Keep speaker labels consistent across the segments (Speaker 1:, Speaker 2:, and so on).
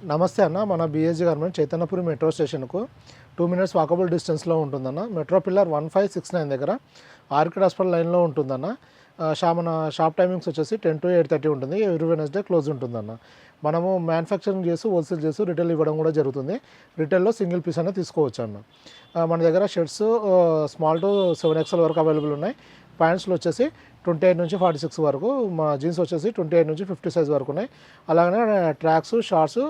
Speaker 1: నమస్తే అన్న, మన బిఎస్జీ గార్మెంట్ చైతన్యపురి మెట్రో స్టేషన్కు 2 minutes వాకబుల్ డిస్టెన్స్లో ఉంటుందన్న. మెట్రో పిల్లర్ 1569 దగ్గర ఆర్కిడ్ హాస్పిటల్ లైన్లో ఉంటుందన్న. మన షాప్ టైమింగ్స్ వచ్చేసి 10 to 8:30 ఉంటుంది. ఎవ్రీ వెనస్డే క్లోజ్ ఉంటుందన్న. మనము మ్యానుఫ్యాక్చరింగ్ చేసి హోల్సేల్ చేసి రిటైల్ ఇవ్వడం కూడా జరుగుతుంది. రిటైల్లో సింగిల్ పీస్ అనేది తీసుకోవచ్చు అన్న. మన దగ్గర షర్ట్స్ స్మాల్ టు 7XL వరకు అవైలబుల్ ఉన్నాయి. ప్యాంట్స్లో వచ్చేసి 28 నుంచి 46 వరకు, మా జీన్స్ వచ్చేసి 28 నుంచి 50 సైజ్ వరకు ఉన్నాయి. అలాగనే ట్రాక్స్, షార్ట్స్,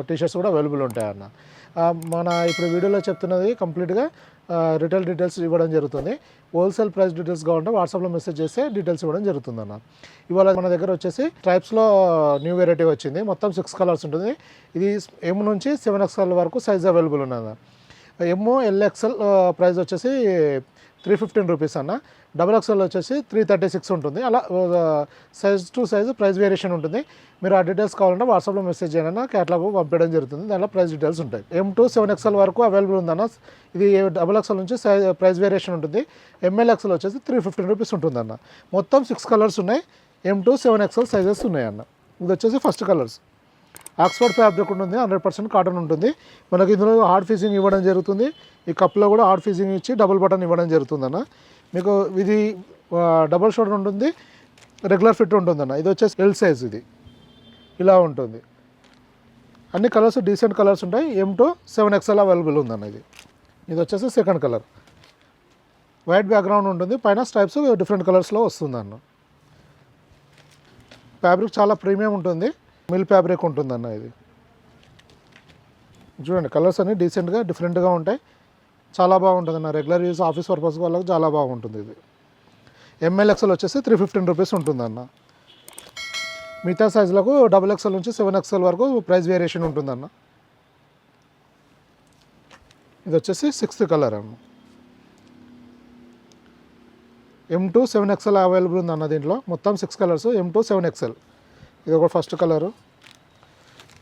Speaker 1: టీషర్ట్స్ కూడా అవైలబుల్ ఉంటాయి అన్న. మన ఇప్పుడు వీడియోలో చెప్తున్నది కంప్లీట్గా రిటైల్ డీటెయిల్స్ ఇవ్వడం జరుగుతుంది. హోల్సేల్ ప్రైస్ డీటెయిల్స్ కావాలంటే వాట్సాప్లో మెసేజ్ చేస్తే డీటెయిల్స్ ఇవ్వడం జరుగుతుంది అన్న. ఇవాళ మన దగ్గర వచ్చేసి ట్రైప్స్లో న్యూ వెరైటీ వచ్చింది. మొత్తం 6 కలర్స్ ఉంటుంది. ఇది M నుంచి 7XL వరకు సైజ్ అవైలబుల్ ఉన్నది. ML XL ప్రైస్ వచ్చేసి 315 రూపీస్ అన్న. XXL వచ్చేసి 336 ఉంటుంది. అలా size to size price variation ఉంటుంది. మీరు ఆ డీటెయిల్స్ కావాలంటే వాట్సాప్లో మెసేజ్ చేయండి, క్యాటలాగ్ పంపించడం జరుగుతుంది. దాంట్లో ప్రైస్ డీటెయిల్స్ ఉంటాయి. M to 7XL వరకు అవైలబుల్ ఉందన్న. ఇది XXL నుంచి ప్రైస్ వేరియేషన్ ఉంటుంది. ML XL వచ్చేసి 315 రూపీస్ ఉంటుందన్న. మొత్తం 6 కలర్స్ ఉన్నాయి. M to 7XL సైజెస్ ఉన్నాయన్న. ఇది వచ్చేసి ఫస్ట్ కలర్స్. ఆక్స్ఫర్డ్ ఫ్యాబ్రిక్ ఉంటుంది, 100% కాటన్ ఉంటుంది. మనకి ఇందులో హార్డ్ ఫిజింగ్ ఇవ్వడం జరుగుతుంది. ఈ కప్లో కూడా హార్డ్ ఫిజింగ్ ఇచ్చి డబుల్ బటన్ ఇవ్వడం జరుగుతుందన్న. మీకు ఇది డబుల్ షోల్డర్ ఉంటుంది, రెగ్యులర్ ఫిట్ ఉంటుందన్న. ఇది వచ్చేసి L సైజ్, ఇది ఇలా ఉంటుంది. అన్ని కలర్స్ డీసెంట్ కలర్స్ ఉంటాయి. M to 7XL అవైలబుల్ ఉందన్న. ఇది వచ్చేసి సెకండ్ కలర్. వైట్ బ్యాక్గ్రౌండ్ ఉంటుంది, పైన స్ట్రైప్స్ డిఫరెంట్ కలర్స్లో వస్తుందన్న. ఫ్యాబ్రిక్ చాలా ప్రీమియం ఉంటుంది, మిల్ ఫ్యాబ్రిక్ ఉంటుందన్న. ఇది చూడండి, కలర్స్ అన్నీ డీసెంట్గా డిఫరెంట్గా ఉంటాయి. చాలా బాగుంటుంది అన్న. రెగ్యులర్ యూజ్ ఆఫీస్ పర్పస్ వాళ్ళకి చాలా బాగుంటుంది. ఇది ML XL వచ్చేసి 315 రూపీస్ ఉంటుందన్న. మిగతా సైజులకు XXL నుంచి 7XL వరకు ప్రైస్ వేరియేషన్ ఉంటుందన్న. ఇది వచ్చేసి 6th కలర్ అన్న. M to 7XL అవైలబుల్ ఉందన్న. దీంట్లో మొత్తం 6 కలర్స్, M to 7XL. ఇది ఒక ఫస్ట్ కలరు.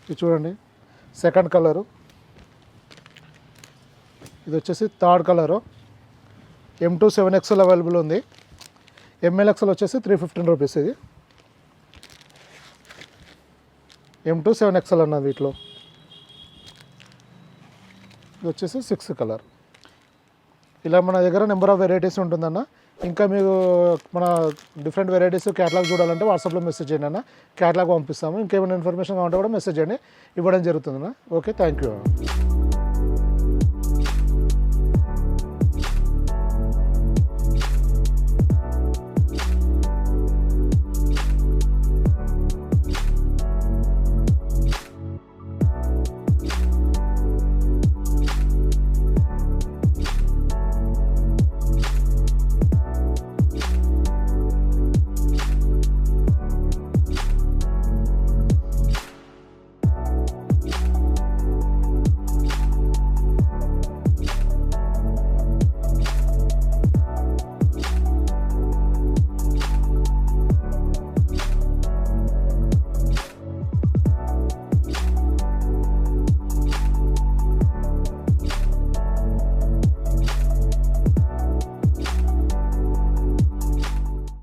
Speaker 1: ఇది చూడండి, సెకండ్ కలరు. ఇది వచ్చేసి third colour. M to 7XL available ఉంది. ML XL వచ్చేసి 315 రూపీస్. ఇది M to 7XL అన్నది. వీటిలో ఇది వచ్చేసి 6th కలర్. ఇలా మన దగ్గర నెంబర్ ఆఫ్ వెరైటీస్ ఉంటుందన్న. ఇంకా మీకు మన డిఫరెంట్ వెరైటీస్ క్యాటలాగ్ చూడాలంటే వాట్సాప్లో మెసేజ్ చేయండి అన్న, క్యాటలాగ్ పంపిస్తాము. ఇంకేమైనా ఇన్ఫర్మేషన్ కావాలంటే కూడా మెసేజ్ చేయండి, ఇవ్వడం జరుగుతుందన్న. Okay, thank you.